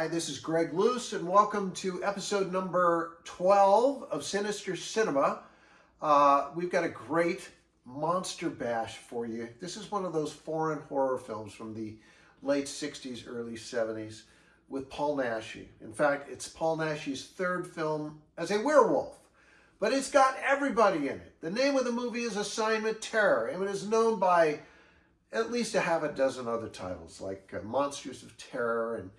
Hi, this is Greg Luce, and welcome to episode number 12 of Sinister Cinema. We've got a great monster bash for you. This is one of those foreign horror films from the late 60s, early 70s with Paul Naschy. In fact, it's Paul Naschy's third film as a werewolf, but it's got everybody in it. The name of the movie is Assignment Terror, and it is known by at least a half a dozen other titles like Monsters of Terror and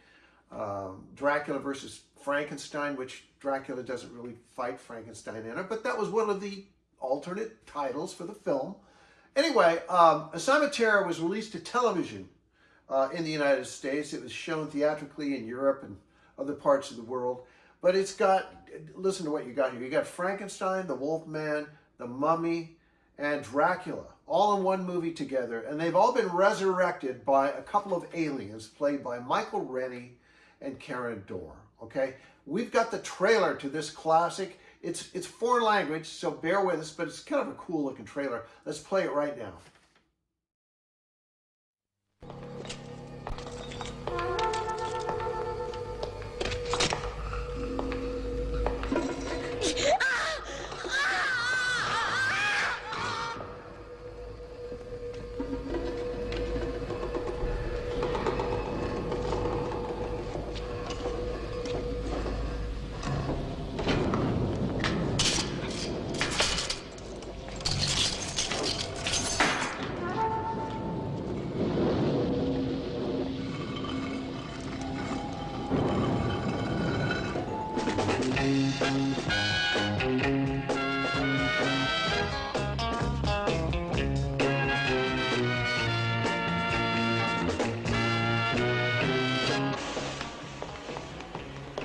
Dracula versus Frankenstein, which Dracula doesn't really fight Frankenstein in it, but that was one of the alternate titles for the film. Anyway, Assignment Terror was released to television in the United States. It was shown theatrically in Europe and other parts of the world. But it's got, listen to what you got here. You got Frankenstein, the Wolfman, the Mummy, and Dracula, all in one movie together. And they've all been resurrected by a couple of aliens played by Rennie and Karin. Okay, we've got the trailer to this classic. It's foreign language, so bear with us, but it's kind of a cool looking trailer. Let's play it right now.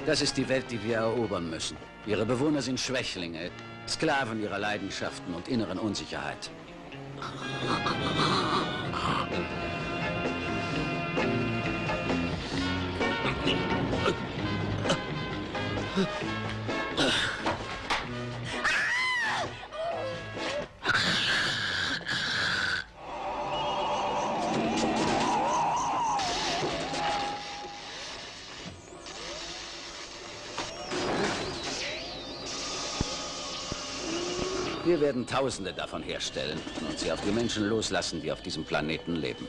Das ist die Welt, die wir erobern müssen. Ihre Bewohner sind Schwächlinge, Sklaven ihrer Leidenschaften und inneren Unsicherheit. Wir werden Tausende davon herstellen und sie auf die Menschen loslassen, die auf diesem Planeten leben.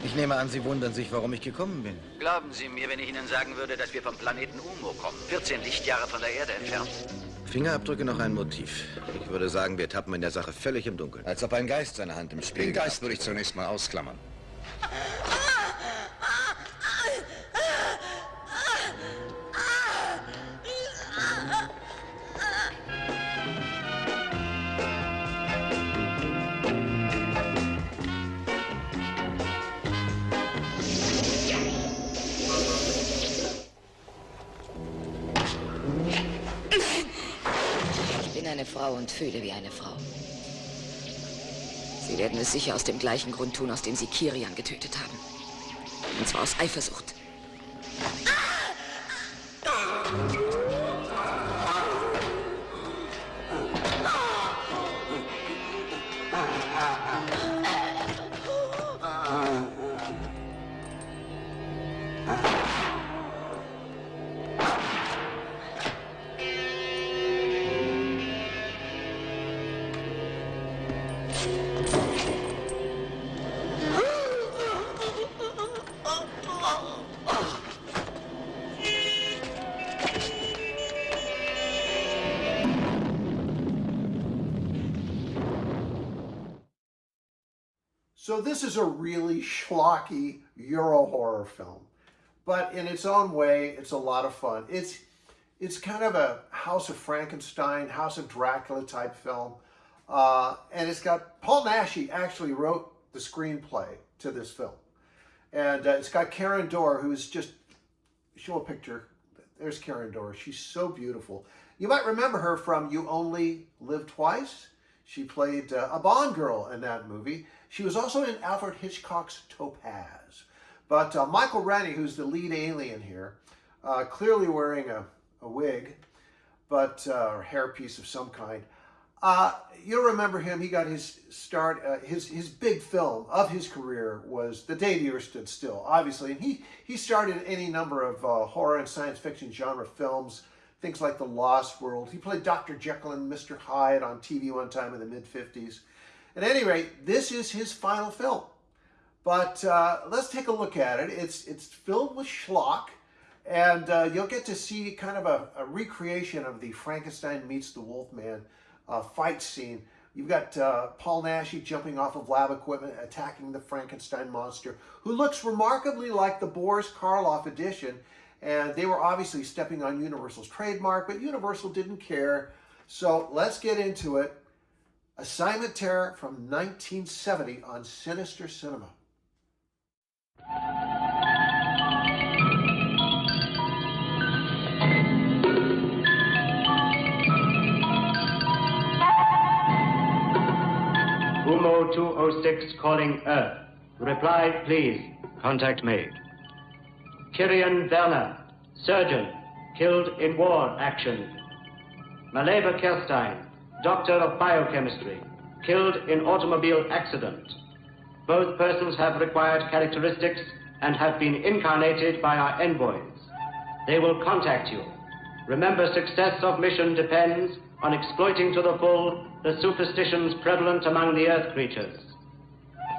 Ich nehme an, Sie wundern sich, warum ich gekommen bin. Glauben Sie mir, wenn ich Ihnen sagen würde, dass wir vom Planeten Umo kommen, 14 Lichtjahre von der Erde entfernt? Fingerabdrücke noch ein Motiv. Ich würde sagen, wir tappen in der Sache völlig im Dunkeln. Als ob ein Geist seine Hand im Spiel Den Geist würde ich zunächst mal ausklammern. Ich bin eine Frau und fühle wie eine Frau. Sie werden es sicher aus dem gleichen Grund tun, aus dem Sie Kirian getötet haben. Und zwar aus Eifersucht. So this is a really schlocky Euro horror film, but in its own way, it's a lot of fun. It's kind of a House of Frankenstein, House of Dracula type film, and it's got Paul Naschy actually wrote the screenplay to this film, and it's got Karin, who's just, show a picture. There's Karin. She's so beautiful. You might remember her from You Only Live Twice. She played a Bond girl in that movie. She was also in Alfred Hitchcock's Topaz. But Rennie, who's the lead alien here, clearly wearing a wig, but a hairpiece of some kind. You'll remember him. He got his start. His big film of his career was The Day the Earth Stood Still, obviously. And he started any number of horror and science fiction genre films, things like The Lost World. He played Dr. Jekyll and Mr. Hyde on TV one time in the mid-50s. At any rate, this is his final film. But let's take a look at it. It's filled with schlock. And you'll get to see kind of a recreation of the Frankenstein meets the Wolfman fight scene. You've got Paul Naschy jumping off of lab equipment, attacking the Frankenstein monster, who looks remarkably like the Boris Karloff edition. And they were obviously stepping on Universal's trademark, but Universal didn't care. So let's get into it. Assignment Terror from 1970 on Sinister Cinema. Umo 206 calling Earth. Reply, please. Contact made. Kirian Werner, surgeon, killed in war action. Maleva Kerstein, doctor of biochemistry, killed in automobile accident. Both persons have required characteristics and have been incarnated by our envoys. They will contact you. Remember, success of mission depends on exploiting to the full the superstitions prevalent among the Earth creatures.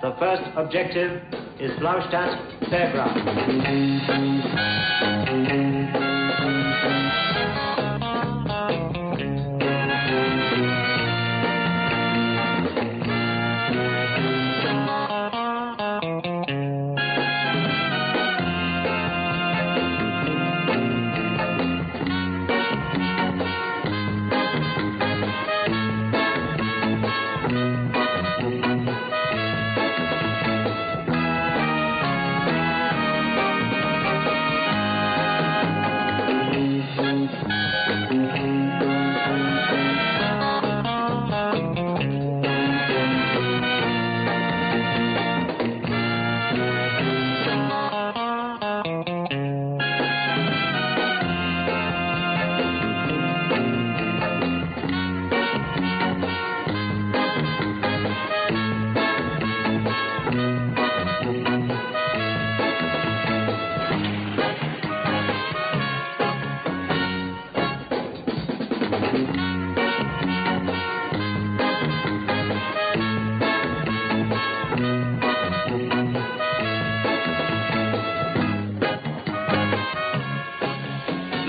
The first objective is Blaustadt Fairground.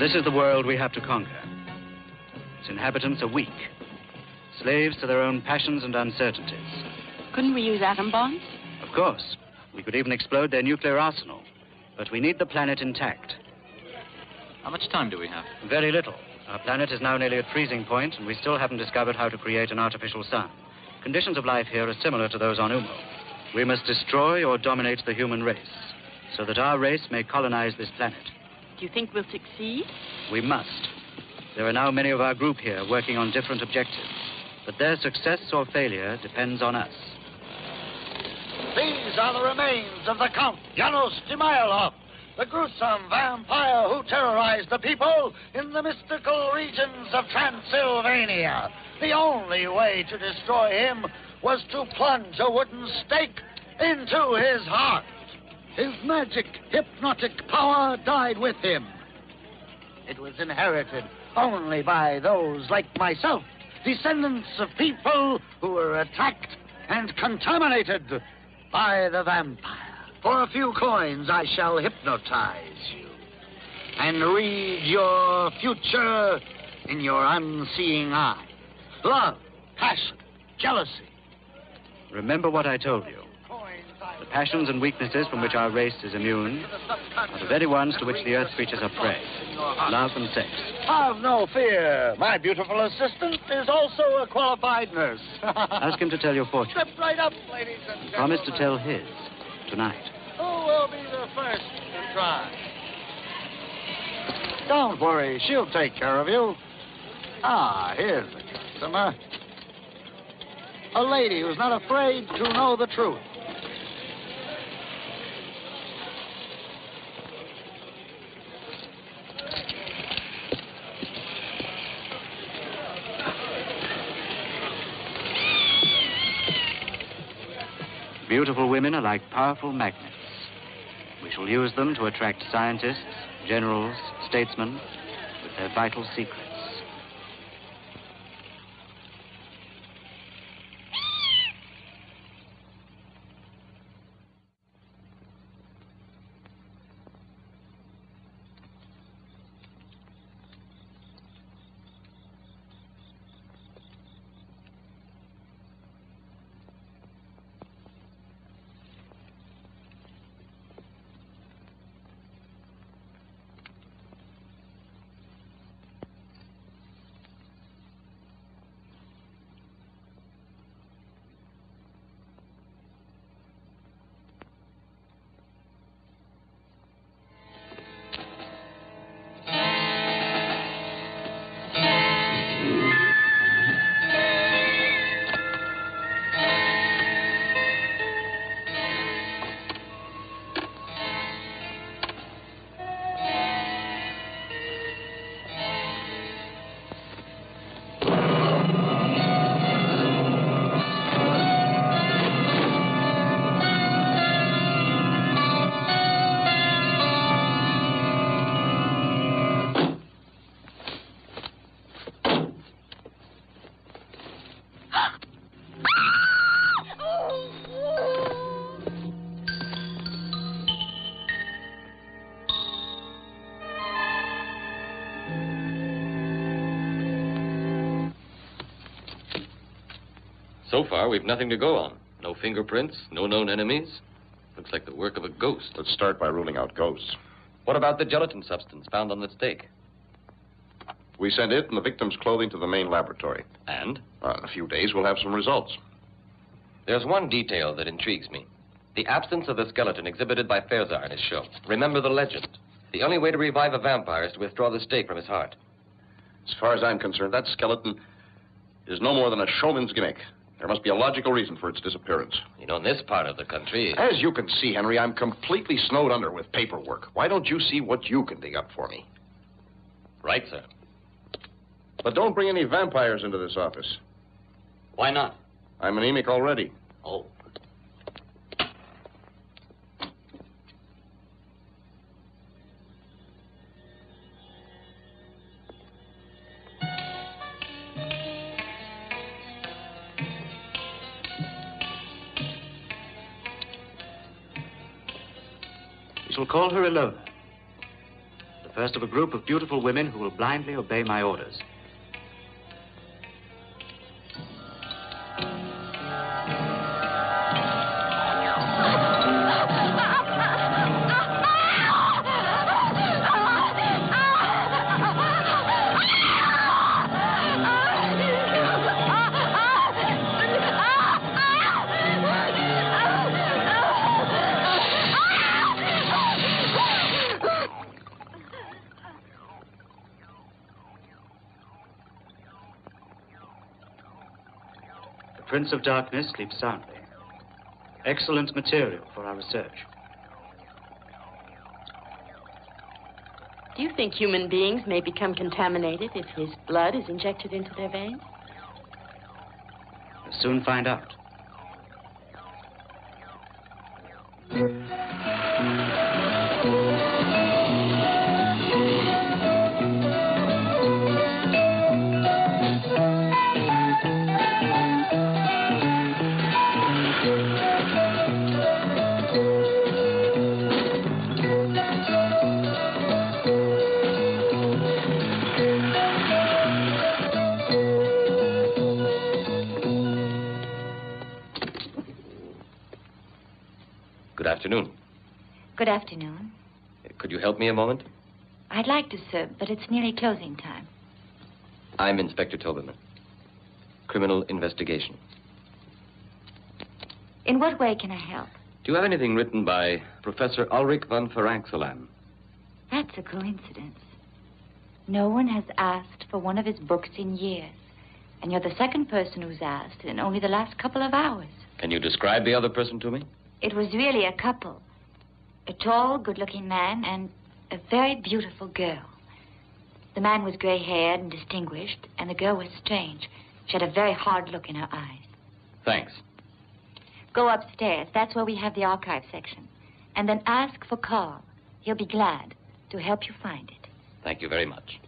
This is the world we have to conquer. Its inhabitants are weak, slaves to their own passions and uncertainties. Couldn't we use atom bombs? Of course. We could even explode their nuclear arsenal. But we need the planet intact. How much time do we have? Very little. Our planet is now nearly at freezing point, and we still haven't discovered how to create an artificial sun. Conditions of life here are similar to those on Umo. We must destroy or dominate the human race, so that our race may colonize this planet. Do you think we'll succeed? We must. There are now many of our group here working on different objectives, but their success or failure depends on us. These are the remains of the Count Janos Timailov, the gruesome vampire who terrorized the people in the mystical regions of Transylvania. The only way to destroy him was to plunge a wooden stake into his heart. His magic, hypnotic power died with him. It was inherited only by those like myself, descendants of people who were attacked and contaminated by the vampire. For a few coins, I shall hypnotize you and read your future in your unseeing eye. Love, passion, jealousy. Remember what I told you. The passions and weaknesses from which our race is immune are the very ones to which the Earth creatures are prey. Love and sex. Have no fear. My beautiful assistant is also a qualified nurse. Ask him to tell your fortune. Step right up, ladies and gentlemen. Promise to tell his tonight. Who will be the first to try? Don't worry, she'll take care of you. Ah, here's the customer. A lady who's not afraid to know the truth. Beautiful women are like powerful magnets. We shall use them to attract scientists, generals, statesmen, with their vital secrets. So far, we've nothing to go on. No fingerprints, no known enemies. Looks like the work of a ghost. Let's start by ruling out ghosts. What about the gelatin substance found on the stake? We send it and the victim's clothing to the main laboratory. And? In a few days, we'll have some results. There's one detail that intrigues me. The absence of the skeleton exhibited by Fairzar in his show. Remember the legend. The only way to revive a vampire is to withdraw the stake from his heart. As far as I'm concerned, that skeleton is no more than a showman's gimmick. There must be a logical reason for its disappearance. You know, in this part of the country... As you can see, Henry, I'm completely snowed under with paperwork. Why don't you see what you can dig up for me? Right, sir. But don't bring any vampires into this office. Why not? I'm anemic already. Oh. We shall call her Ilona, the first of a group of beautiful women who will blindly obey my orders. Prince of Darkness sleeps soundly. Excellent material for our research. Do you think human beings may become contaminated if his blood is injected into their veins? We'll soon find out. Good afternoon. Good afternoon. Could you help me a moment? I'd like to, sir, but it's nearly closing time. I'm Inspector Toberman. Criminal investigation. In what way can I help? Do you have anything written by Professor Ulrich von Ferenxelam? That's a coincidence. No one has asked for one of his books in years. And you're the second person who's asked in only the last couple of hours. Can you describe the other person to me? It was really a couple. A tall, good-looking man and a very beautiful girl. The man was gray-haired and distinguished, and the girl was strange. She had a very hard look in her eyes. Thanks. Go upstairs. That's where we have the archive section. And then ask for Carl. He'll be glad to help you find it. Thank you very much.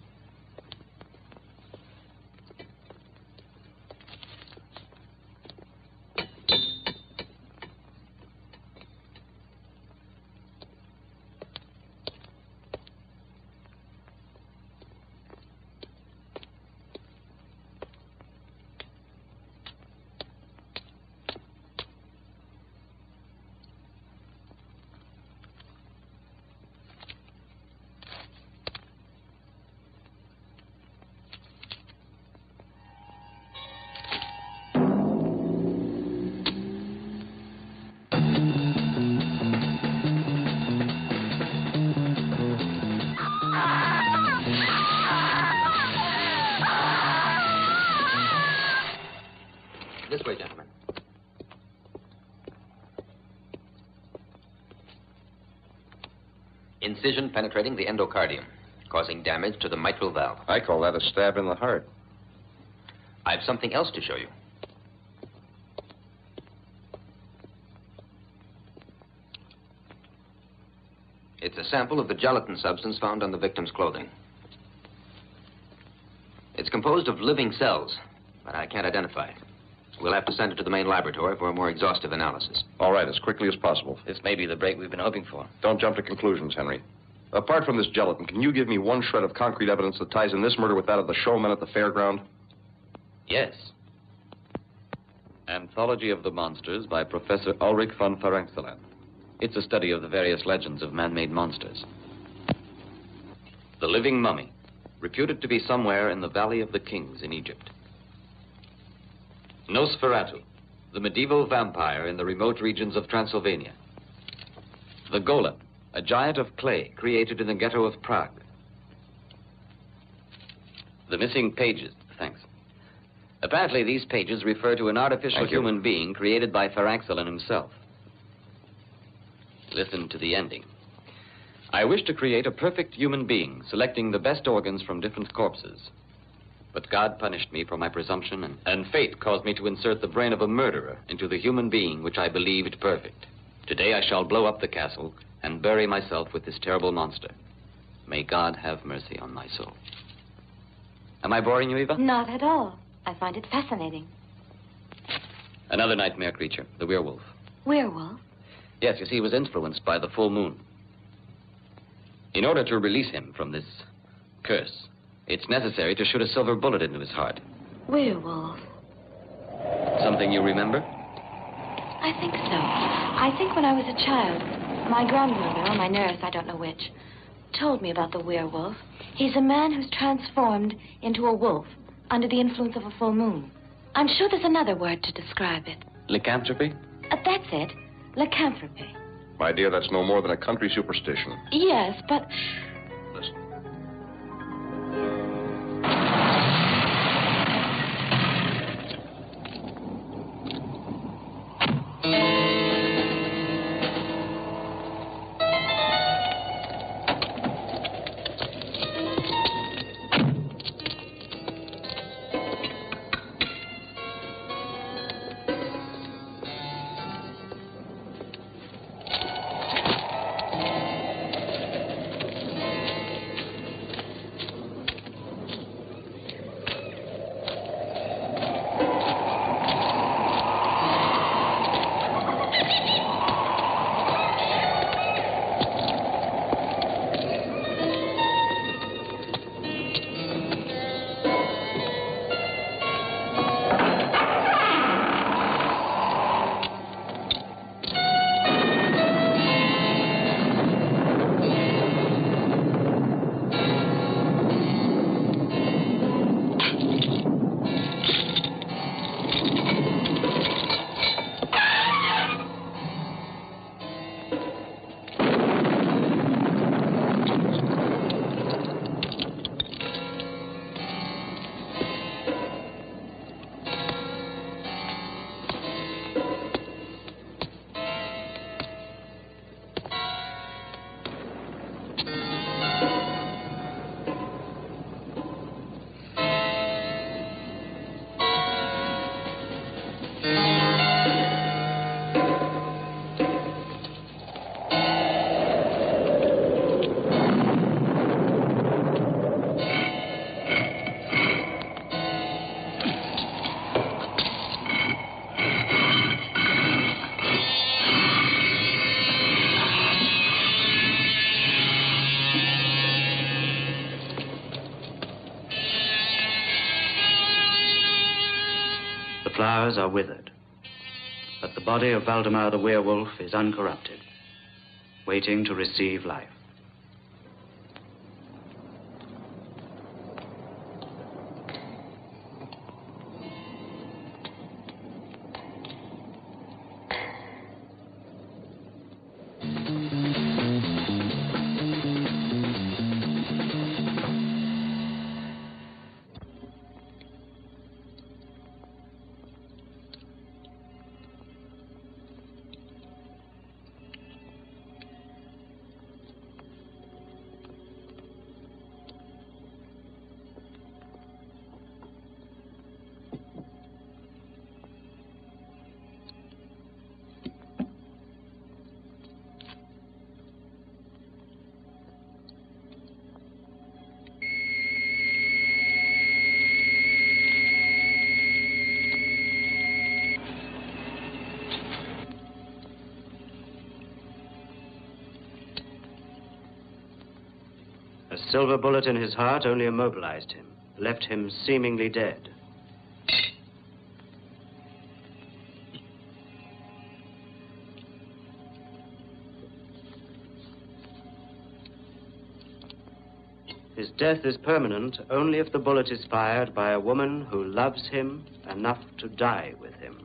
This way, gentlemen. Incision penetrating the endocardium, causing damage to the mitral valve. I call that a stab in the heart. I have something else to show you. It's a sample of the gelatin substance found on the victim's clothing. It's composed of living cells, but I can't identify it. We'll have to send it to the main laboratory for a more exhaustive analysis. All right, as quickly as possible. This may be the break we've been hoping for. Don't jump to conclusions, Henry. Apart from this gelatin, can you give me one shred of concrete evidence that ties in this murder with that of the showman at the fairground? Yes. Anthology of the Monsters by Professor Ulrich von Frankenstein. It's a study of the various legends of man-made monsters. The living mummy, reputed to be somewhere in the Valley of the Kings in Egypt. Nosferatu, the medieval vampire in the remote regions of Transylvania. The Golem, a giant of clay created in the ghetto of Prague. The missing pages, thanks. Apparently, these pages refer to an artificial human being created by Faraxelin himself. Listen to the ending. I wish to create a perfect human being, selecting the best organs from different corpses. But God punished me for my presumption, and fate caused me to insert the brain of a murderer into the human being which I believed perfect. Today I shall blow up the castle and bury myself with this terrible monster. May God have mercy on my soul. Am I boring you, Eva? Not at all. I find it fascinating. Another nightmare creature, the werewolf. Werewolf? Yes, you see, he was influenced by the full moon. In order to release him from this curse, it's necessary to shoot a silver bullet into his heart. Werewolf. Something you remember? I think so. I think when I was a child, my grandmother, or my nurse, I don't know which, told me about the werewolf. He's a man who's transformed into a wolf under the influence of a full moon. I'm sure there's another word to describe it. Lycanthropy? That's it. Lycanthropy. My dear, that's no more than a country superstition. Yes, but... Listen. flowers are withered. But the body of Valdemar the werewolf is uncorrupted, waiting to receive life. A silver bullet in his heart only immobilized him, left him seemingly dead. His death is permanent only if the bullet is fired by a woman who loves him enough to die with him.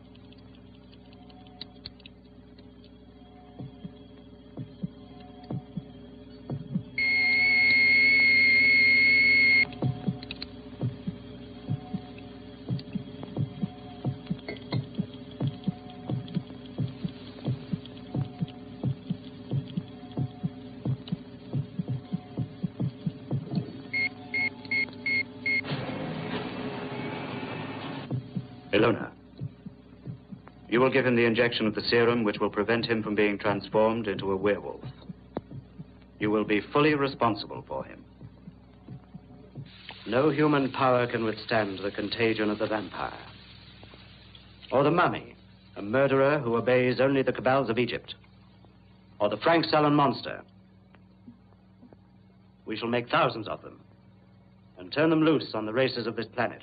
Ilona, you will give him the injection of the serum which will prevent him from being transformed into a werewolf. You will be fully responsible for him. No human power can withstand the contagion of the vampire. Or the mummy, a murderer who obeys only the cabals of Egypt. Or the Frank Sullen monster. We shall make thousands of them and turn them loose on the races of this planet.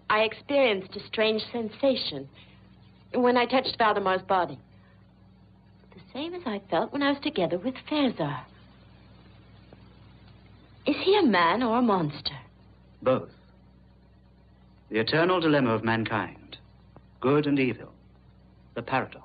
I experienced a strange sensation when I touched Valdemar's body. The same as I felt when I was together with Ferdinando. Is he a man or a monster? Both. The eternal dilemma of mankind. Good and evil. The paradox.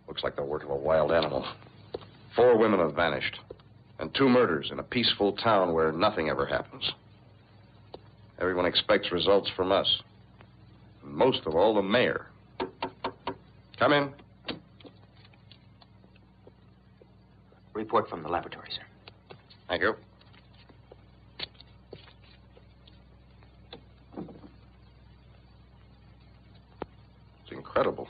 Looks like the work of a wild animal. 4 women have vanished, and 2 murders in a peaceful town where nothing ever happens. Everyone expects results from us. And most of all, the mayor. Come in. Report from the laboratory, sir. Thank you. It's incredible.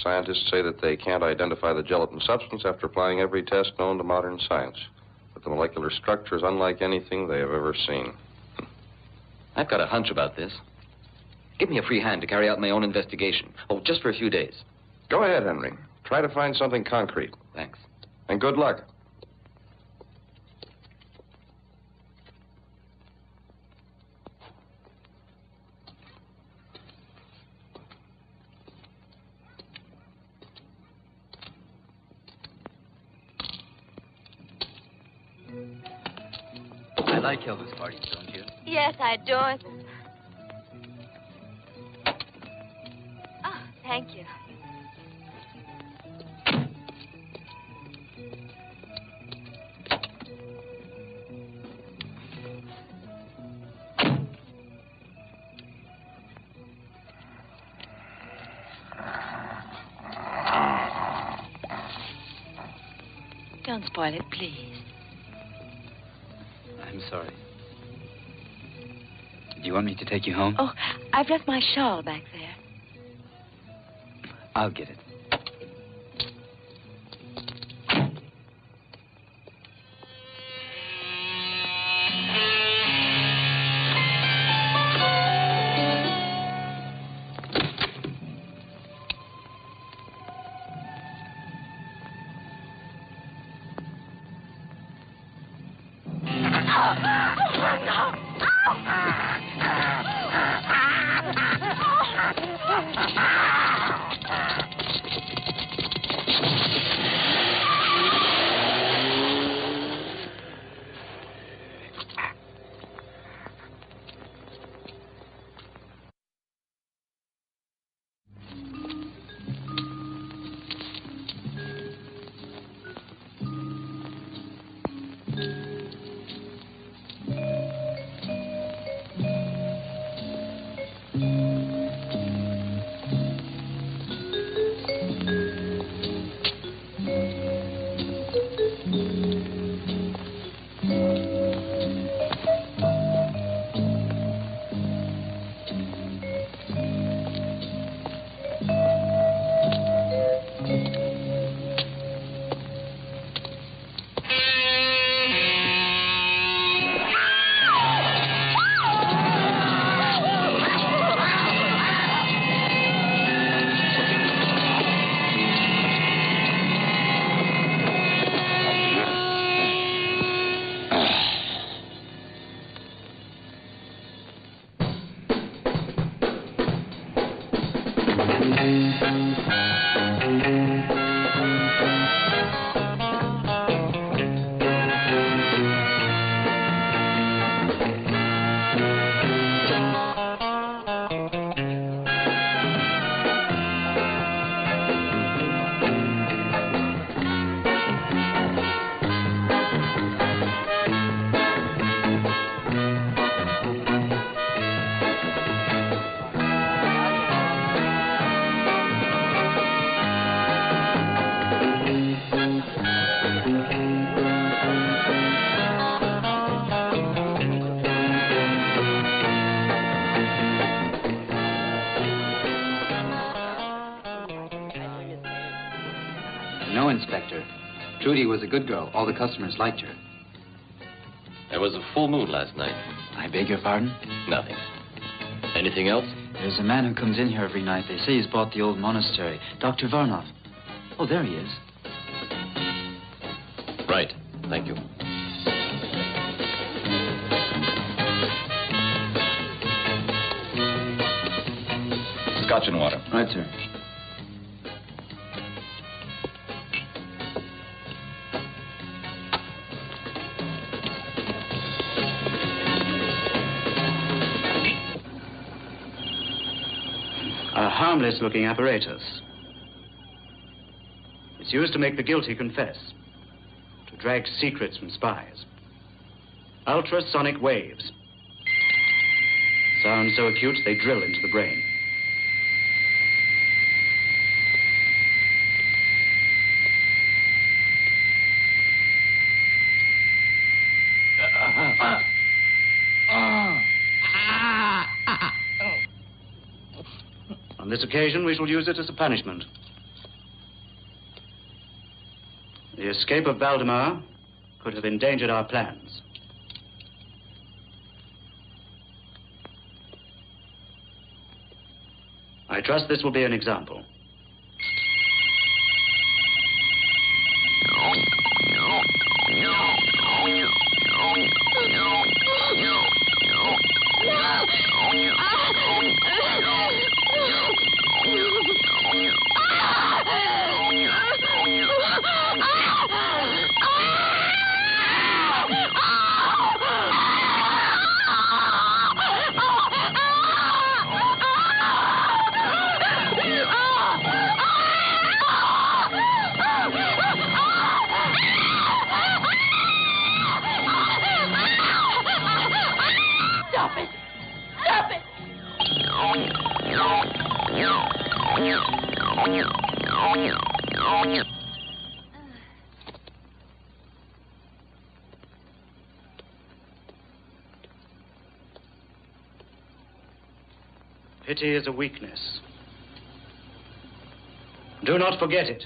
Scientists say that they can't identify the gelatin substance after applying every test known to modern science. But the molecular structure is unlike anything they have ever seen. I've got a hunch about this. Give me a free hand to carry out my own investigation. Oh, just for a few days. Go ahead, Henry. Try to find something concrete. Thanks. And good luck. I like Elvis parties, don't you? Yes, I adore them. Oh, thank you. Don't spoil it, please. I'm sorry. Do you want me to take you home? Oh, I've left my shawl back there. I'll get it. No, Inspector. Trudy was a good girl. All the customers liked her. There was a full moon last night. I beg your pardon? Nothing. Anything else? There's a man who comes in here every night. They say he's bought the old monastery. Dr. Varnov. Oh, there he is. Right. Thank you. Scotch and water. Right, sir. A harmless-looking apparatus. It's used to make the guilty confess, to drag secrets from spies. Ultrasonic waves. Sound so acute they drill into the brain. On this occasion, we shall use it as a punishment. The escape of Valdemar could have endangered our plans. I trust this will be an example. Stop it! Stop it! Pity is a weakness. Do not forget it.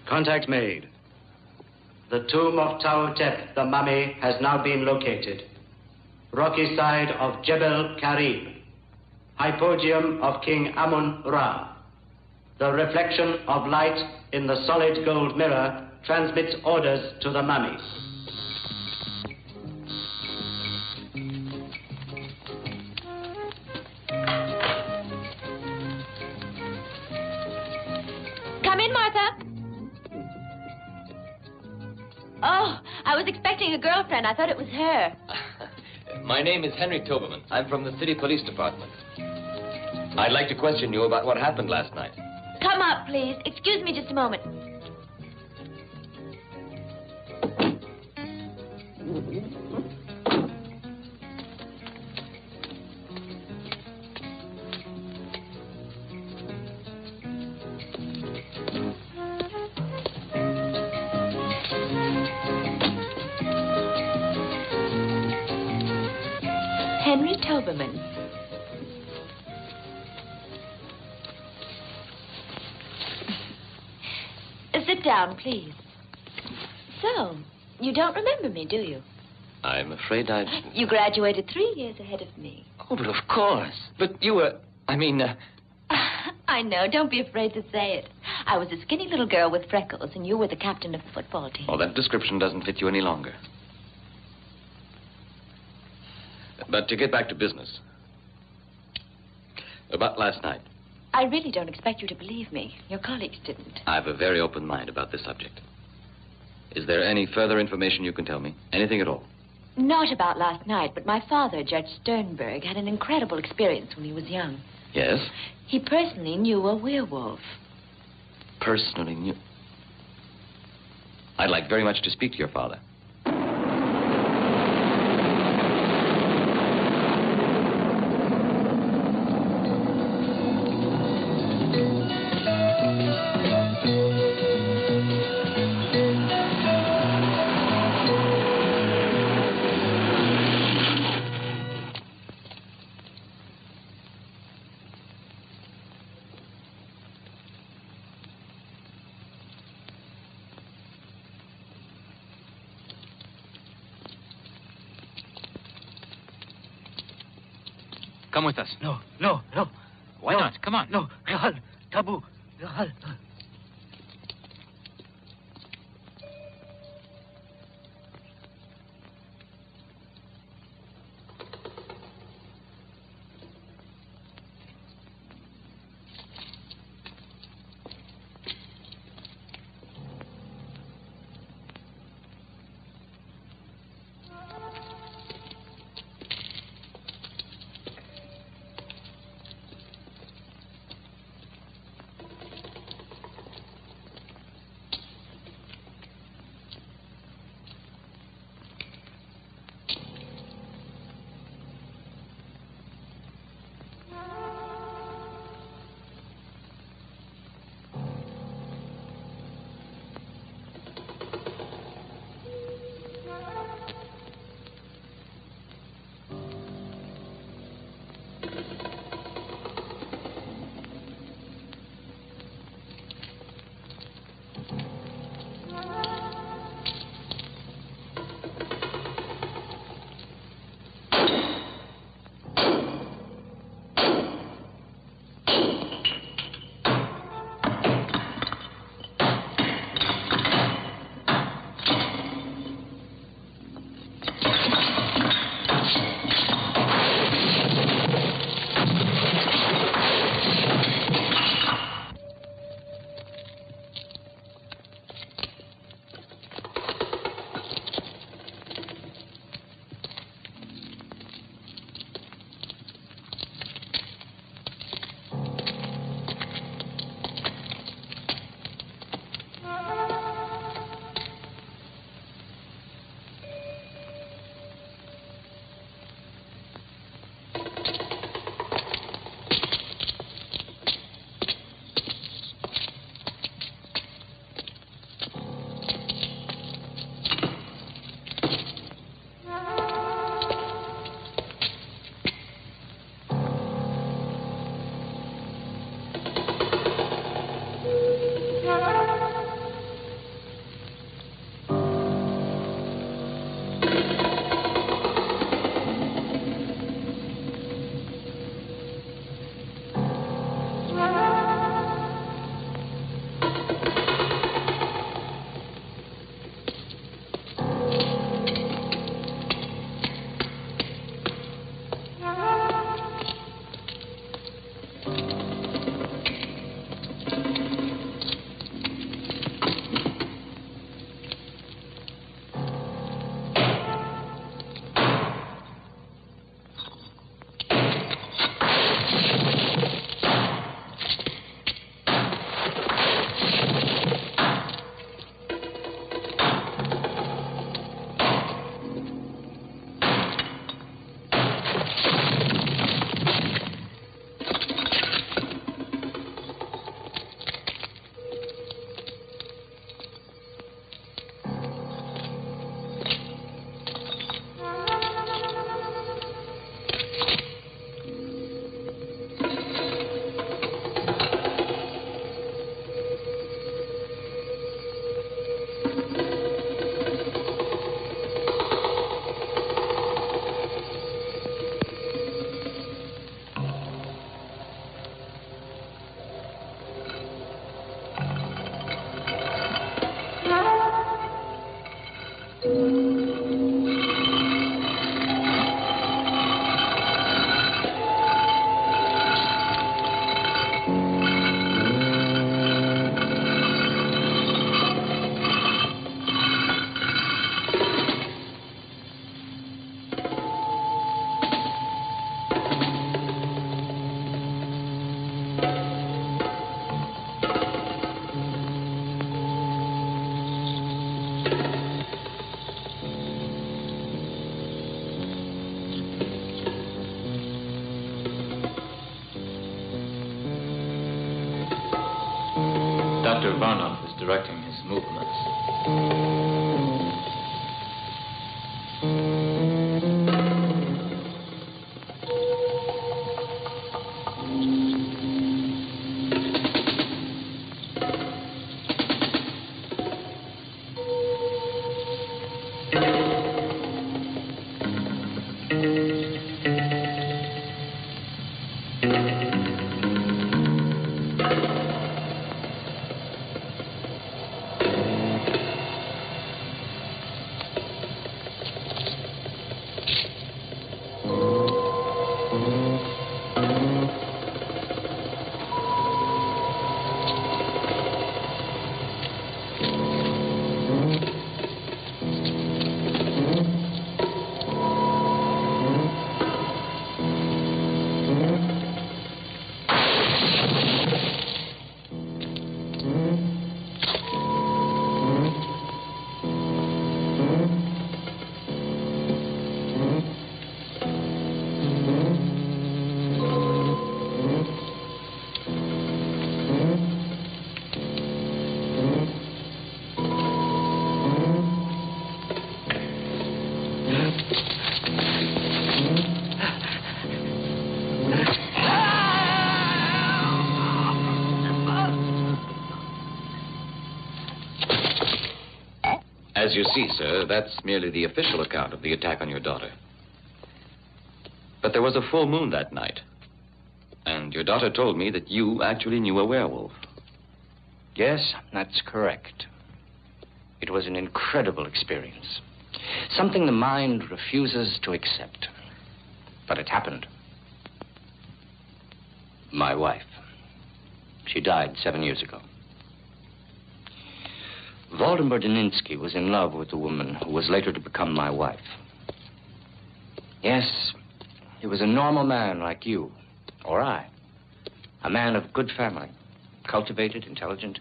Contact made. The tomb of Tau-Tep, the mummy, has now been located. Rocky side of Jebel Karib. Hypodium of King Amun-Ra. The reflection of light in the solid gold mirror transmits orders to the mummy. Come in, Martha. Oh, I was expecting a girlfriend. I thought it was her. My name is Henry Toberman. I'm from the city police department. I'd like to question you about what happened last night. Come up, please. Excuse me just a moment. Henry Toberman. Sit down, please. So, you don't remember me, do you? I'm afraid I... You graduated 3 years ahead of me. Oh, but of course. But you were... I know. Don't be afraid to say it. I was a skinny little girl with freckles, and you were the captain of the football team. Oh, that description doesn't fit you any longer. But to get back to business. About last night. I really don't expect you to believe me. Your colleagues didn't. I have a very open mind about this subject. Is there any further information you can tell me? Anything at all? Not about last night, but my father, Judge Sternberg, had an incredible experience when he was young. Yes? He personally knew a werewolf. Personally knew... I'd like very much to speak to your father. Come with us. No. Why not? Come on. No, Rahal. Taboo. Rahal. Dr. Varnoff is directing his movements. As you see, sir, that's merely the official account of the attack on your daughter. But there was a full moon that night. And your daughter told me that you actually knew a werewolf. Yes, that's correct. It was an incredible experience. Something the mind refuses to accept. But it happened. My wife. She died 7 years ago. Waldemar Daninsky was in love with the woman who was later to become my wife. Yes, he was a normal man like you, or I. A man of good family, cultivated, intelligent,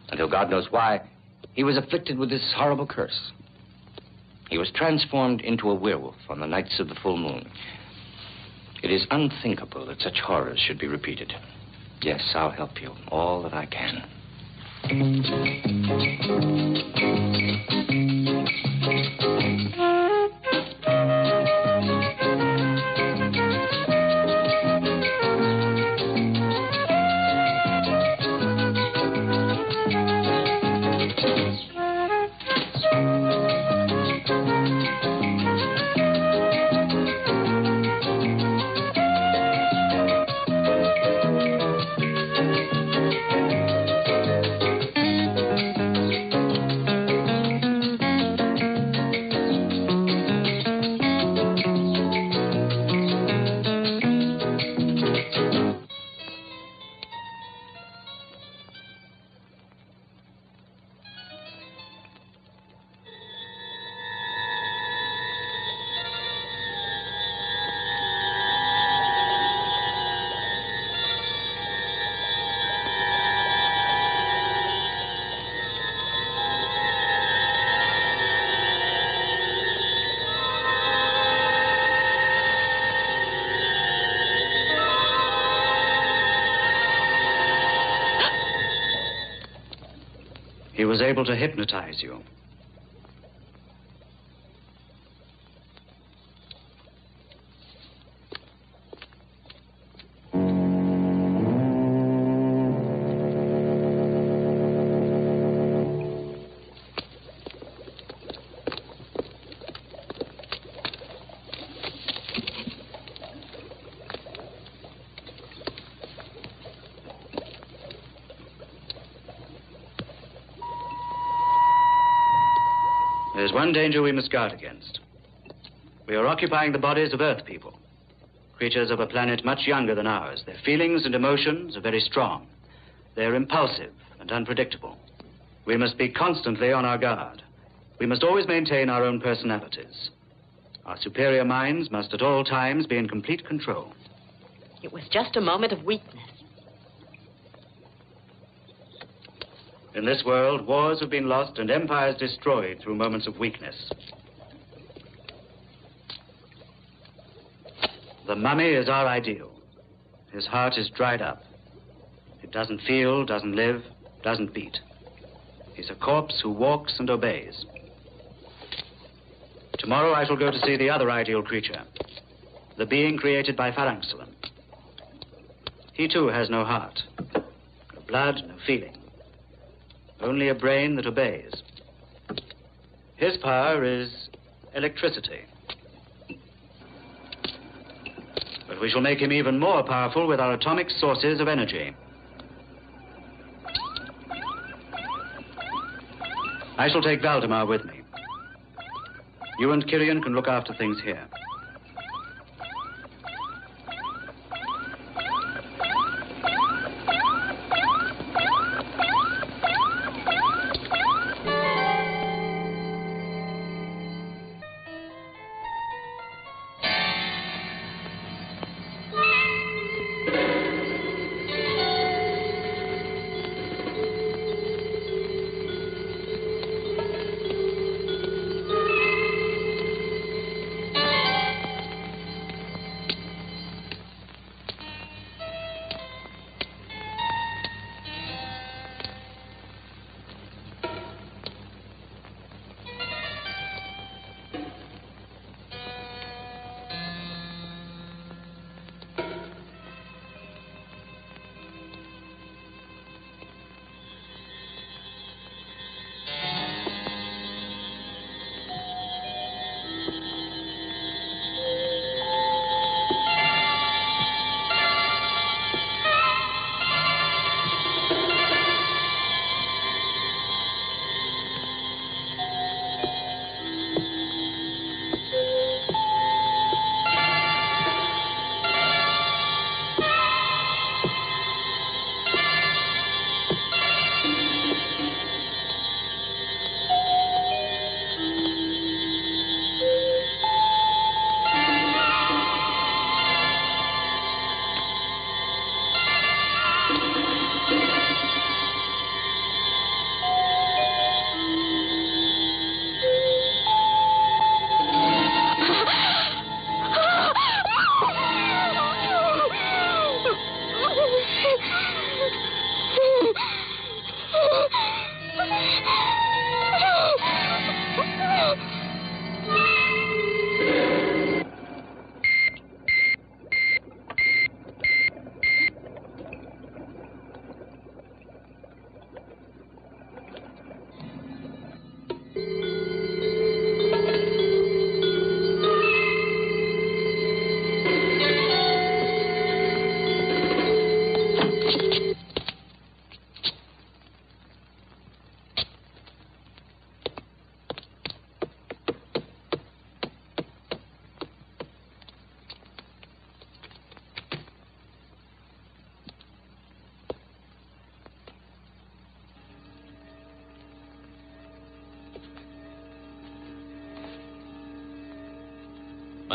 until God knows why, he was afflicted with this horrible curse. He was transformed into a werewolf on the nights of the full moon. It is unthinkable that such horrors should be repeated. Yes, I'll help you, all that I can. He was able to hypnotize you. There's one danger we must guard against. We are occupying the bodies of Earth people, creatures of a planet much younger than ours. Their feelings and emotions are very strong. They're impulsive and unpredictable. We must be constantly on our guard. We must always maintain our own personalities. Our superior minds must at all times be in complete control. It was just a moment of weakness. In this world, wars have been lost and empires destroyed through moments of weakness. The mummy is our ideal. His heart is dried up. It doesn't feel, doesn't live, doesn't beat. He's a corpse who walks and obeys. Tomorrow I shall go to see the other ideal creature, the being created by FRANKENSTEIN. He too has no heart, no blood, no feeling. Only a brain that obeys. His power is electricity. But we shall make him even more powerful with our atomic sources of energy. I shall take Valdemar with me. You and Karin can look after things here.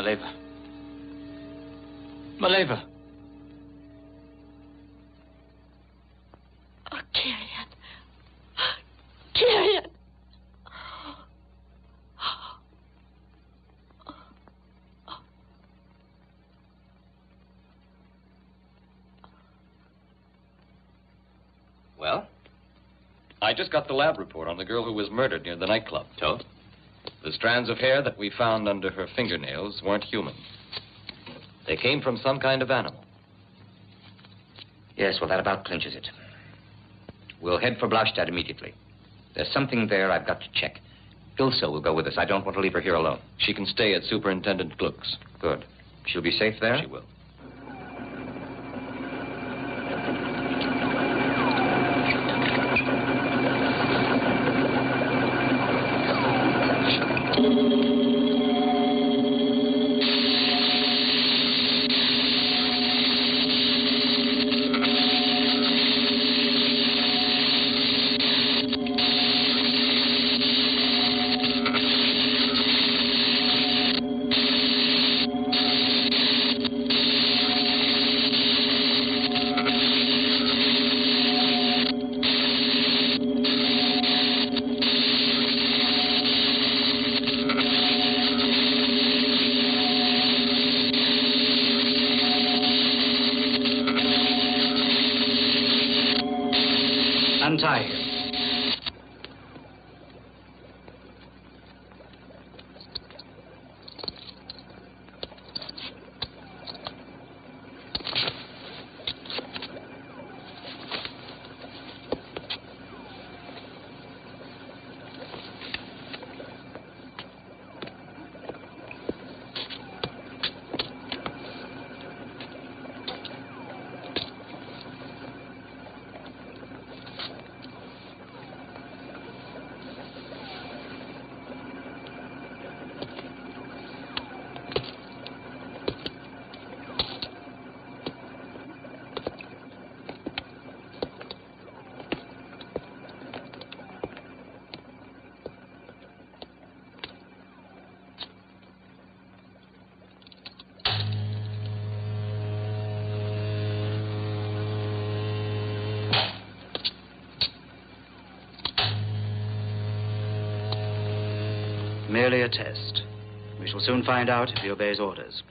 Maleva. Maleva. Oh, Karin. Karin. Well? I just got the lab report on the girl who was murdered near the nightclub. So? The strands of hair that we found under her fingernails weren't human. They came from some kind of animal. Yes, well, that about clinches it. We'll head for Blaustadt immediately. There's something there I've got to check. Ilse will go with us. I don't want to leave her here alone. She can stay at Superintendent Gluck's. Good. She'll be safe there? She will. Untie him. Merely a test. We shall soon find out if he obeys orders.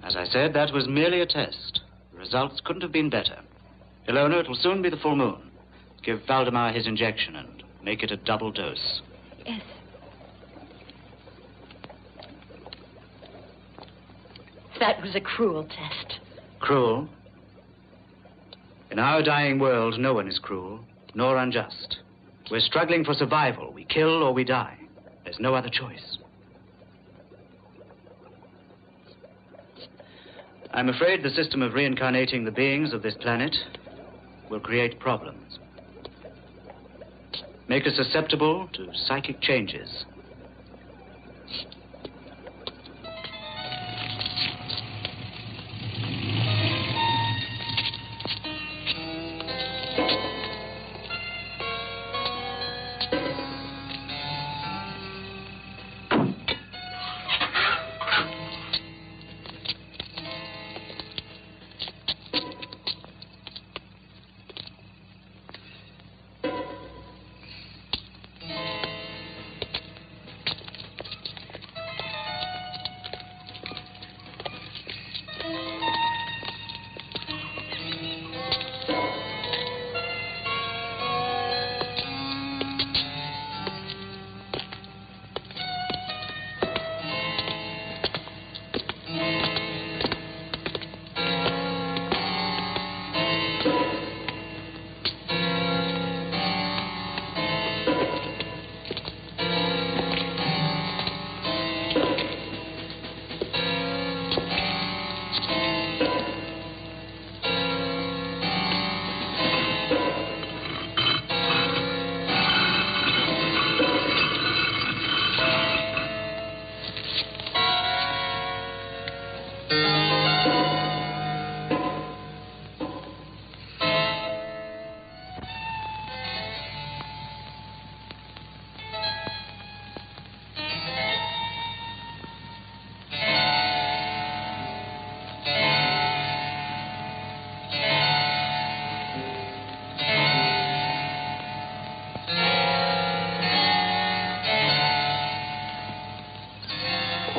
As I said, that was merely a test. The results couldn't have been better. Ilona, it will soon be the full moon. Give Valdemar his injection and make it a double dose. Yes. That was a cruel test. Cruel? In our dying world, no one is cruel, nor unjust. We're struggling for survival. We kill or we die. There's no other choice. I'm afraid the system of reincarnating the beings of this planet will create problems. Make us susceptible to psychic changes.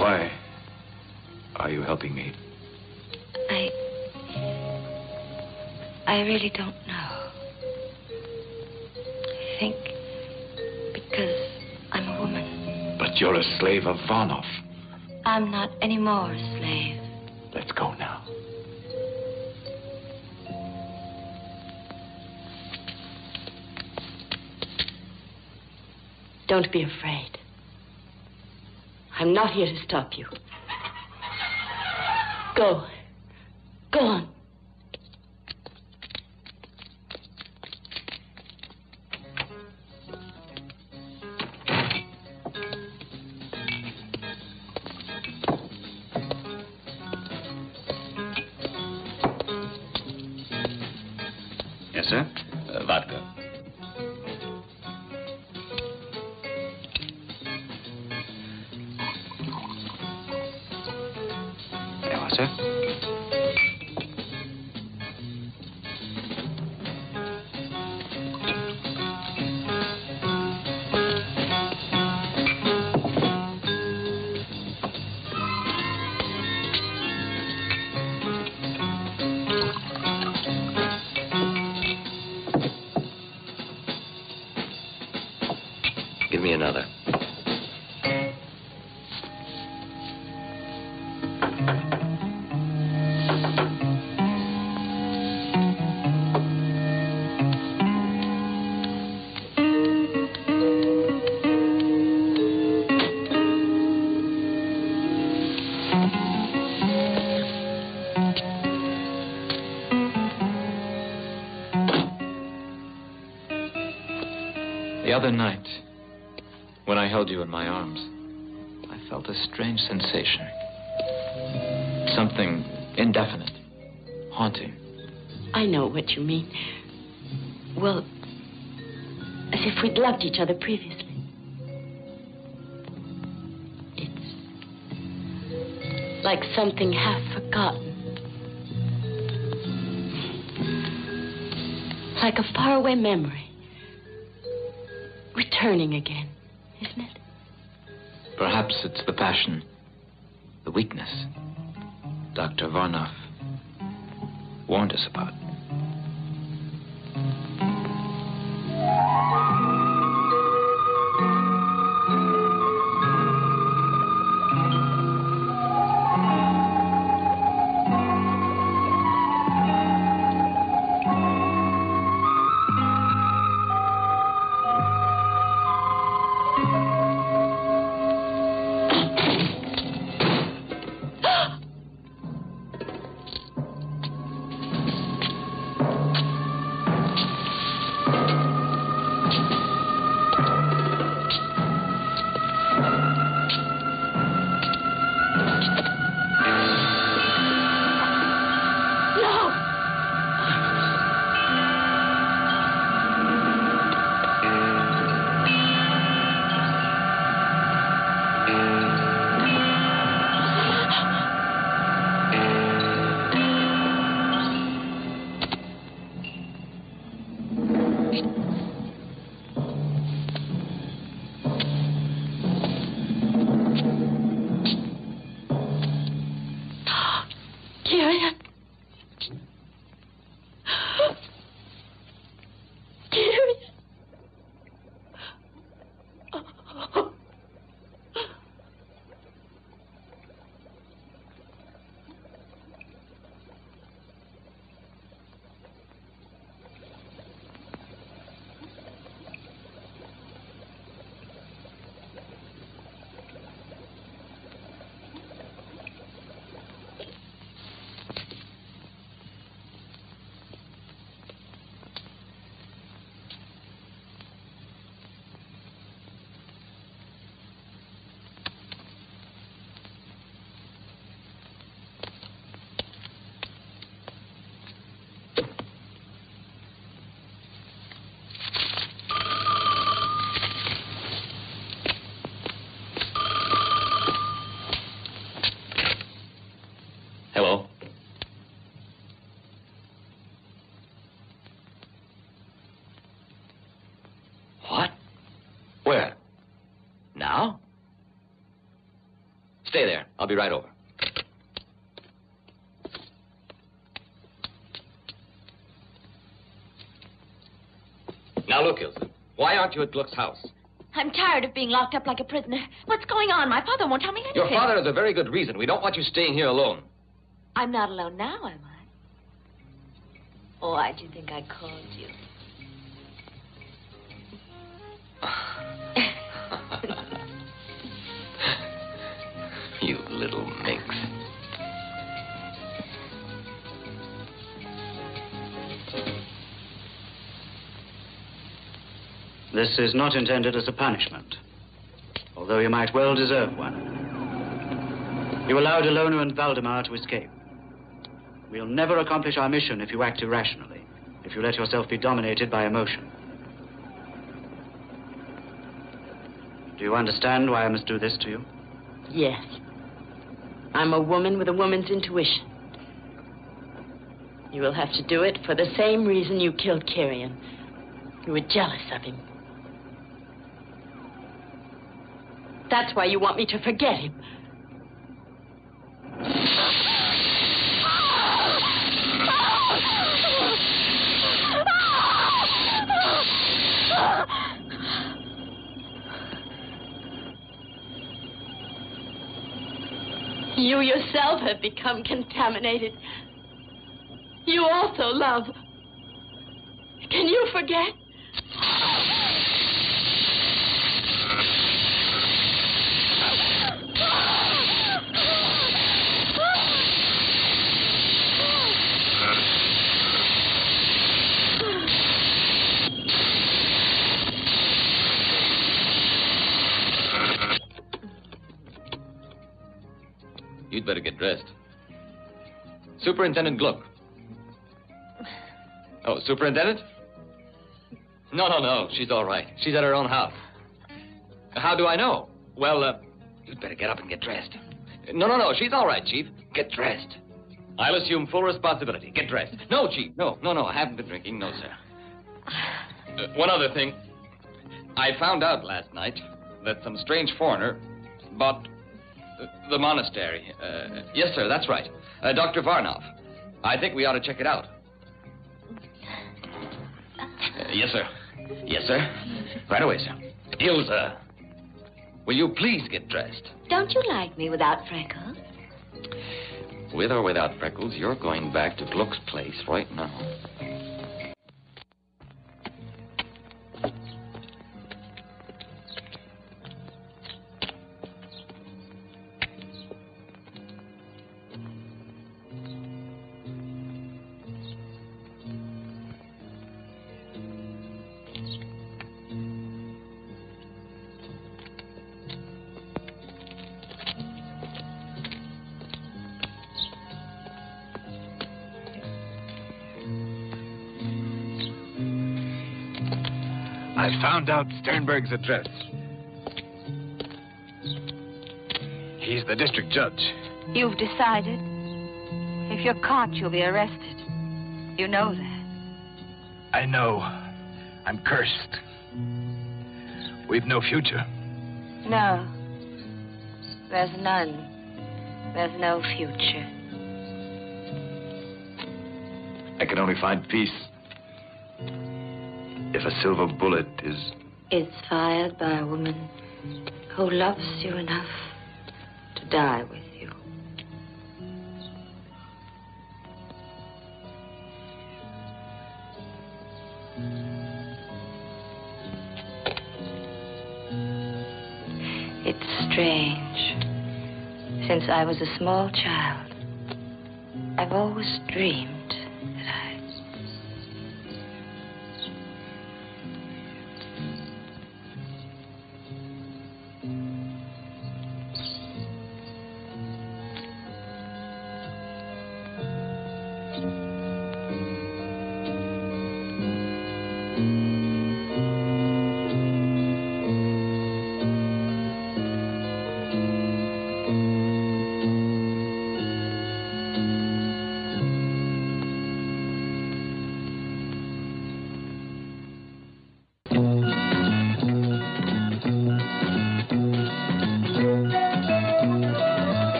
Why are you helping me? I really don't know. I think because I'm a woman. But you're a slave of Varnov. I'm not any more a slave. Let's go now. Don't be afraid. I'm not here to stop you. Go. Go on. Yes, sir? Vodka. There you are, sir. Give me another. The other night, when I held you in my arms, I felt a strange sensation. Something indefinite, haunting. I know what you mean. Well, as if we'd loved each other previously. It's like something half forgotten. Like a faraway memory. Returning again, isn't it? Perhaps it's the passion, the weakness Dr. Varnov warned us about. Stay there. I'll be right over. Now look, Ilse. Why aren't you at Gluck's house? I'm tired of being locked up like a prisoner. What's going on? My father won't tell me anything. Your father has a very good reason. We don't want you staying here alone. I'm not alone now, am I? Oh, why do you think I called you? You little minx. This is not intended as a punishment, although you might well deserve one. You allowed Ilona and Valdemar to escape. We'll never accomplish our mission if you act irrationally, if you let yourself be dominated by emotion. Do you understand why I must do this to you? Yes. I'm a woman with a woman's intuition. You will have to do it for the same reason you killed Karin. You were jealous of him. That's why you want me to forget him. You yourself have become contaminated. You also love. Can you forget? You'd better get dressed. Superintendent Gluck. Oh, Superintendent? No. She's all right. She's at her own house. How do I know? Well, you'd better get up and get dressed. No. She's all right, Chief. Get dressed. I'll assume full responsibility. Get dressed. No, Chief. No. I haven't been drinking. No, sir. One other thing. I found out last night that some strange foreigner bought the monastery. Yes, sir, that's right. Dr. Varnov. I think we ought to check it out. Yes, sir. Yes, sir. Right away, sir. Ilse, will you please get dressed? Don't you like me without freckles? With or without freckles, you're going back to Gluck's place right now. I found out Sternberg's address. He's the district judge. You've decided? If you're caught, you'll be arrested. You know that. I know. I'm cursed. We've no future. No. There's none. There's no future. I can only find peace if a silver bullet is... It's fired by a woman who loves you enough to die with you. It's strange. Since I was a small child, I've always dreamed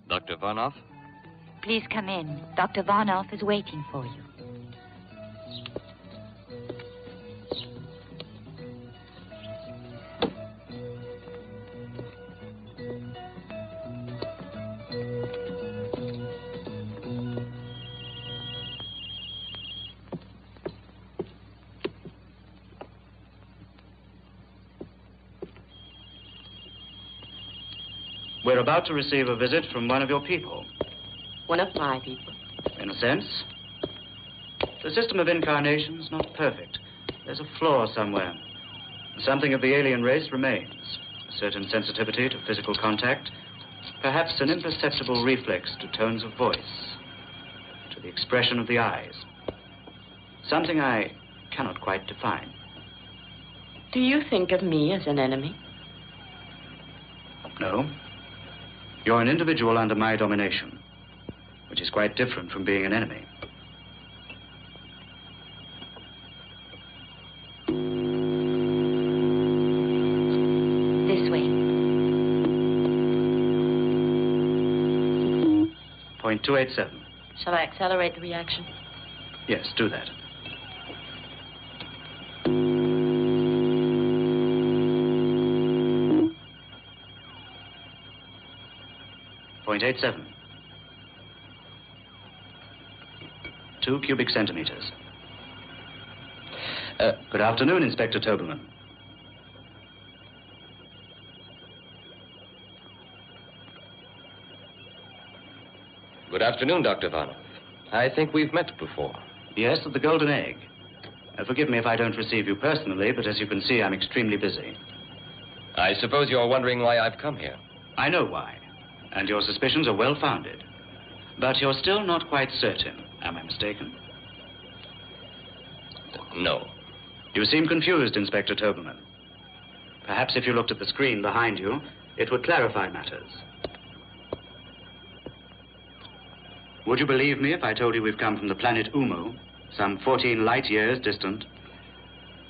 Dr. Varnoff? Please come in. Dr. Varnoff is waiting for you. We're about to receive a visit from one of your people. One of my people. In a sense. The system of incarnation's not perfect. There's a flaw somewhere. Something of the alien race remains. A certain sensitivity to physical contact. Perhaps an imperceptible reflex to tones of voice. To the expression of the eyes. Something I cannot quite define. Do you think of me as an enemy? No. You're an individual under my domination, which is quite different from being an enemy. This way. Point 287. Shall I accelerate the reaction? Yes, do that. Point 87. 2 cubic centimeters. Good afternoon, Inspector Tobelman. Good afternoon, Dr. Varnoff. I think we've met before. Yes, at the Golden Egg. Forgive me if I don't receive you personally, but as you can see, I'm extremely busy. I suppose you're wondering why I've come here. I know why. And your suspicions are well-founded. But you're still not quite certain. Am I mistaken? No. You seem confused, Inspector Tobelman. Perhaps if you looked at the screen behind you, it would clarify matters. Would you believe me if I told you we've come from the planet Umu, some 14 light years distant?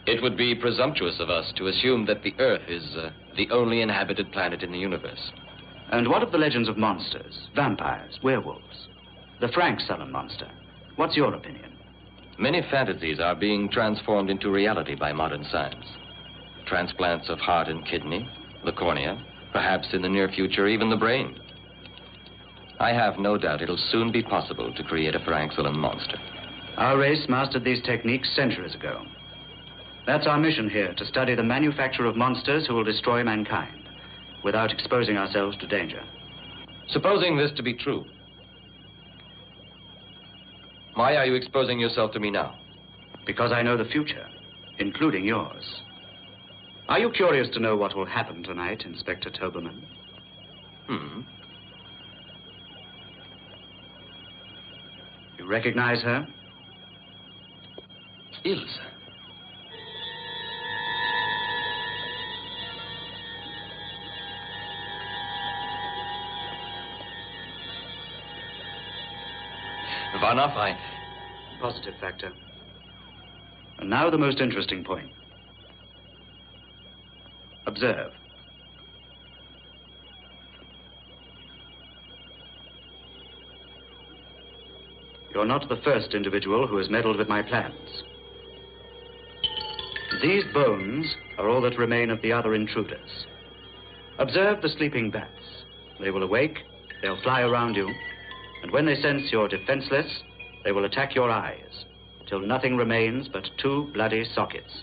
It would be presumptuous of us to assume that the Earth is the only inhabited planet in the universe. And what of the legends of monsters, vampires, werewolves? The Frankenstein monster. What's your opinion? Many fantasies are being transformed into reality by modern science. Transplants of heart and kidney, the cornea, perhaps in the near future, even the brain. I have no doubt it'll soon be possible to create a Frankenstein monster. Our race mastered these techniques centuries ago. That's our mission here, to study the manufacture of monsters who will destroy mankind, without exposing ourselves to danger. Supposing this to be true, why are you exposing yourself to me now? Because I know the future, including yours. Are you curious to know what will happen tonight, Inspector Tobelman? You recognize her? Ilse. Varnoff, Positive factor. And now the most interesting point. Observe. You're not the first individual who has meddled with my plans. These bones are all that remain of the other intruders. Observe the sleeping bats. They will awake, they'll fly around you, and when they sense you're defenseless, they will attack your eyes, till nothing remains but 2 bloody sockets.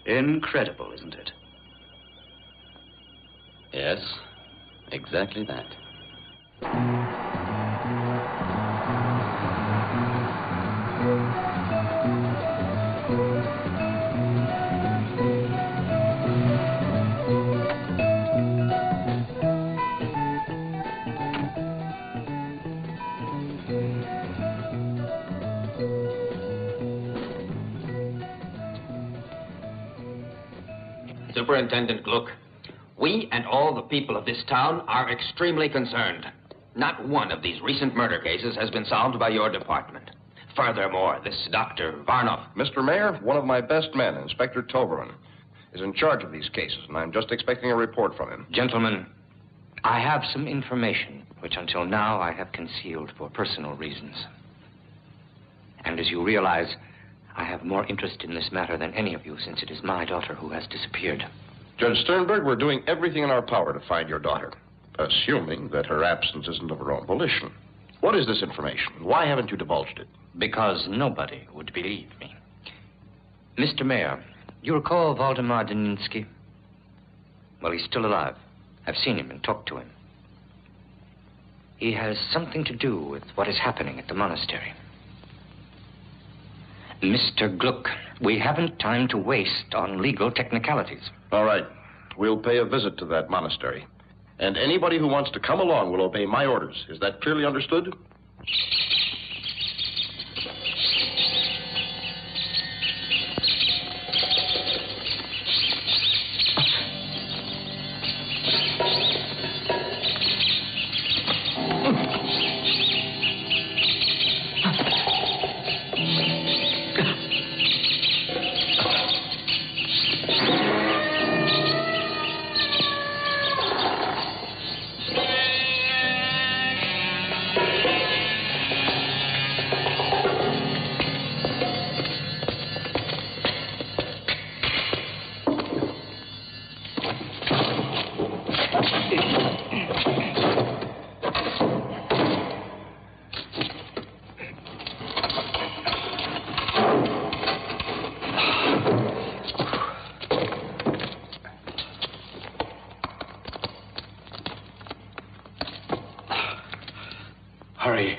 Incredible, isn't it? Yes, exactly that. Superintendent Gluck, we and all the people of this town are extremely concerned. Not one of these recent murder cases has been solved by your department. Furthermore, this Dr. Varnov... Mr. Mayor, one of my best men, Inspector Toberman, is in charge of these cases, and I'm just expecting a report from him. Gentlemen, I have some information which until now I have concealed for personal reasons. And as you realize, I have more interest in this matter than any of you, since it is my daughter who has disappeared. Judge Sternberg, we're doing everything in our power to find your daughter, assuming that her absence isn't of her own volition. What is this information? Why haven't you divulged it? Because nobody would believe me. Mr. Mayor, you recall Waldemar Daninsky? Well, he's still alive. I've seen him and talked to him. He has something to do with what is happening at the monastery. Mr. Gluck, we haven't time to waste on legal technicalities. All right. We'll pay a visit to that monastery. And anybody who wants to come along will obey my orders. Is that clearly understood? Hurry.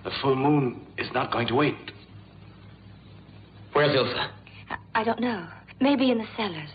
The full moon is not going to wait. Where's Ilsa? I don't know. Maybe in the cellars.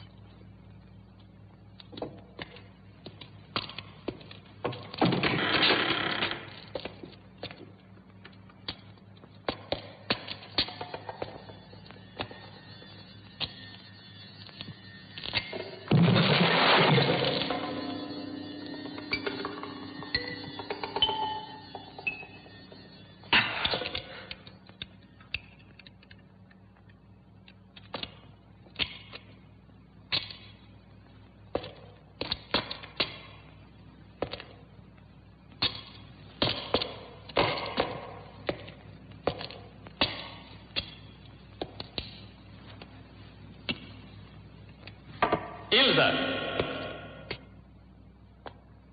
Ilsa!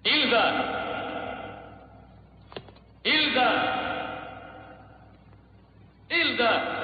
Ilsa! Ilsa! Ilsa!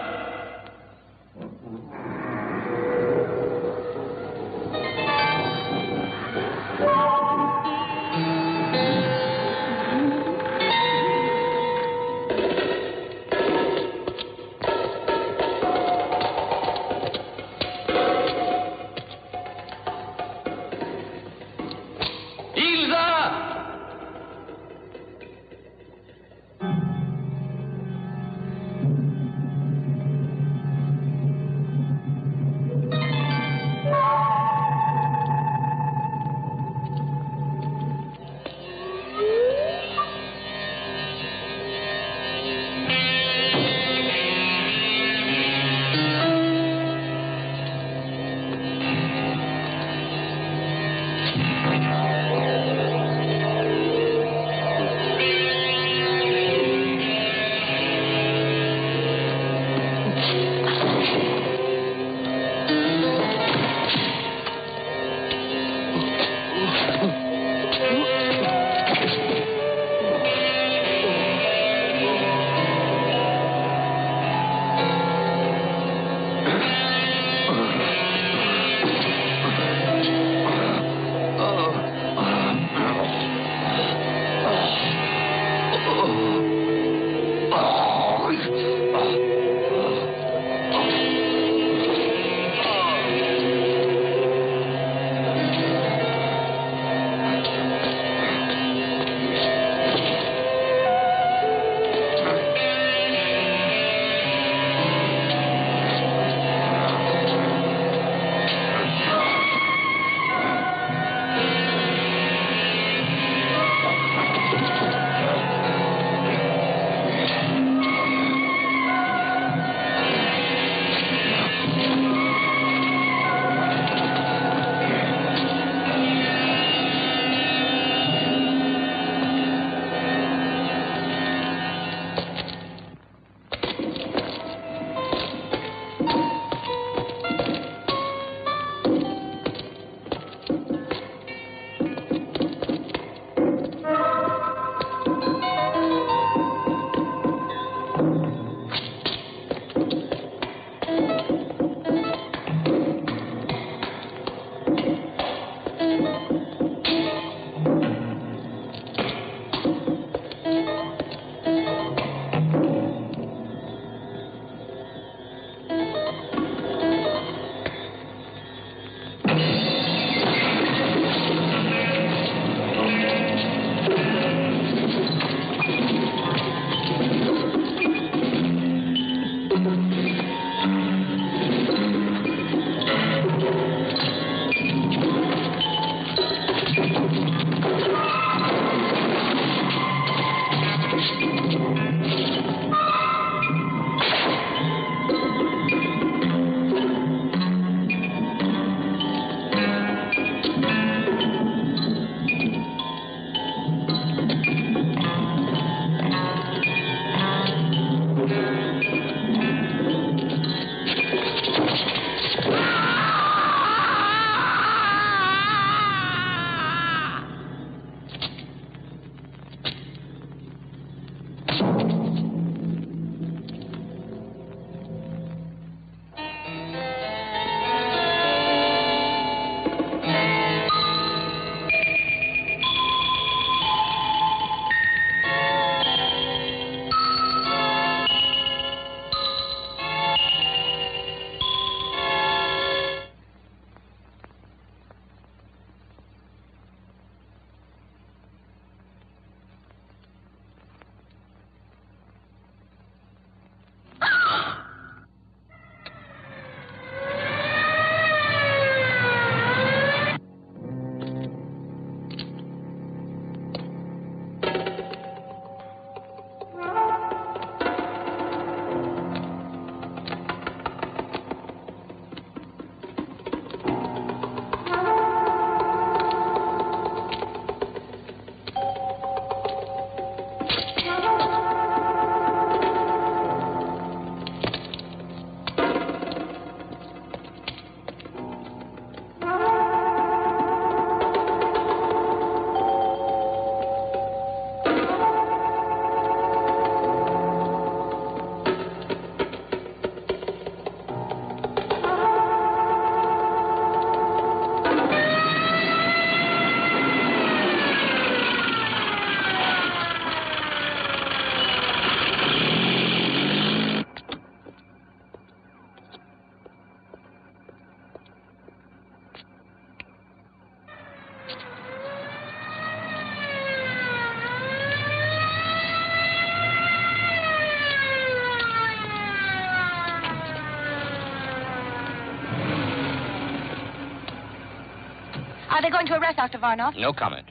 Are they going to arrest Dr. Varnoff? No comment.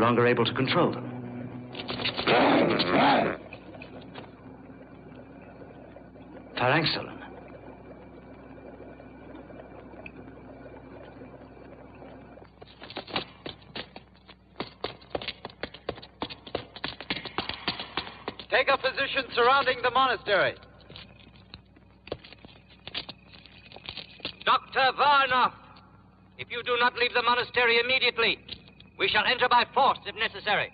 longer able to control them. Phalanxolin. Take a position surrounding the monastery. Dr. Varnoff, if you do not leave the monastery immediately, we shall enter by force if necessary.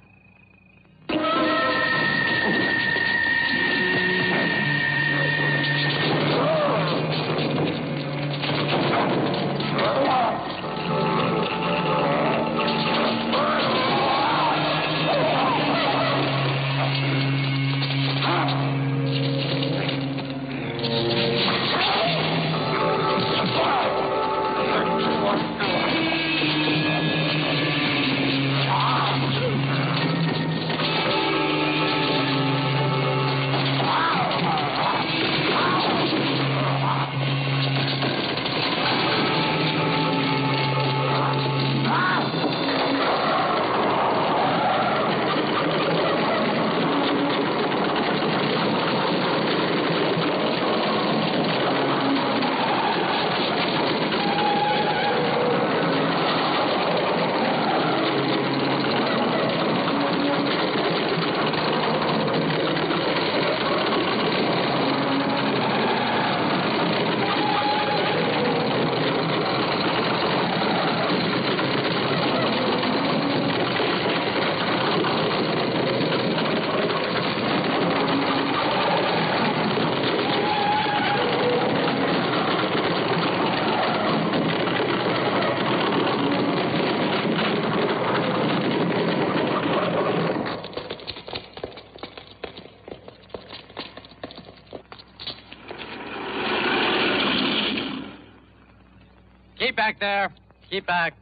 Keep back there. Keep back.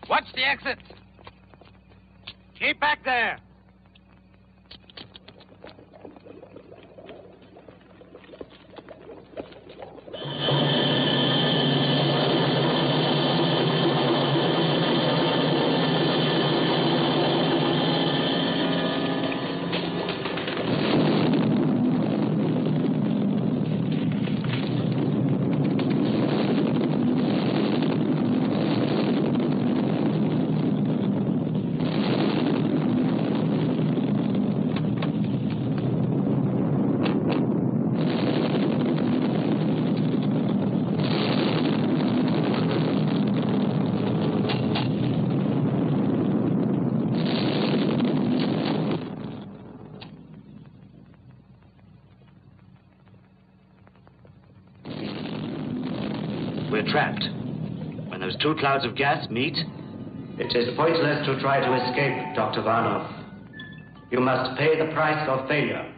Watch the exit. Keep back there. We're trapped. When those two clouds of gas meet, it is pointless to try to escape, Dr. Varnov. You must pay the price of failure.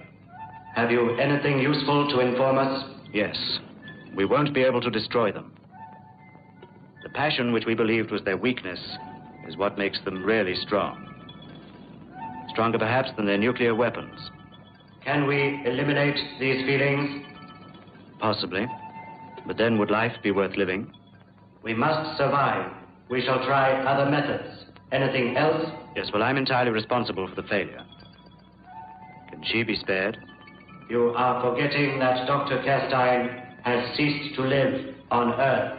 Have you anything useful to inform us? Yes. We won't be able to destroy them. The passion which we believed was their weakness is what makes them really strong. Stronger perhaps than their nuclear weapons. Can we eliminate these feelings? Possibly. But then would life be worth living? We must survive. We shall try other methods. Anything else? Yes, well, I'm entirely responsible for the failure. Can she be spared? You are forgetting that Dr. Kerstein has ceased to live on Earth.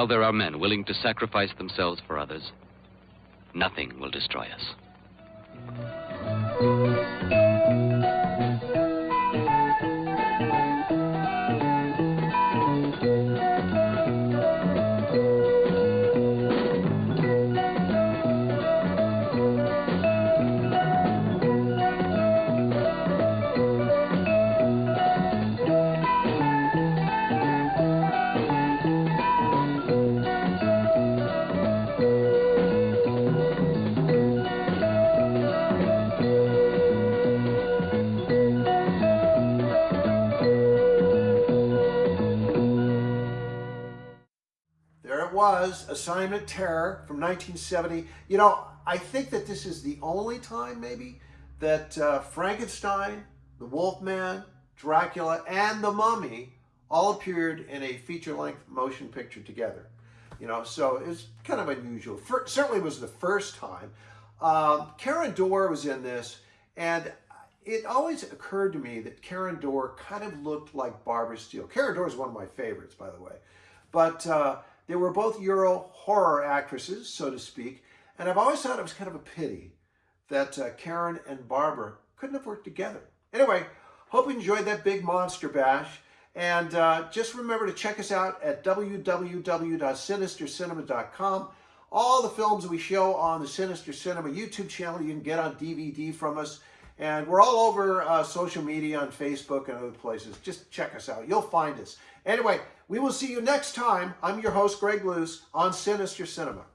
while there are men willing to sacrifice themselves for others, nothing will destroy us. Assignment Terror from 1970. You know, I think that this is the only time, maybe, that Frankenstein, the Wolfman, Dracula, and the Mummy all appeared in a feature-length motion picture together. You know, so it's kind of unusual. Certainly was the first time. Karin was in this, and it always occurred to me that Karin kind of looked like Barbara Steele. Karin is one of my favorites, by the way. But they were both Euro horror actresses, so to speak, and I've always thought it was kind of a pity that Karin and Barbara couldn't have worked together. Anyway, hope you enjoyed that big monster bash, and just remember to check us out at www.sinistercinema.com. All the films we show on the Sinister Cinema YouTube channel you can get on DVD from us, and we're all over social media on Facebook and other places. Just check us out. You'll find us. Anyway, we will see you next time. I'm your host, Greg Luce, on Sinister Cinema.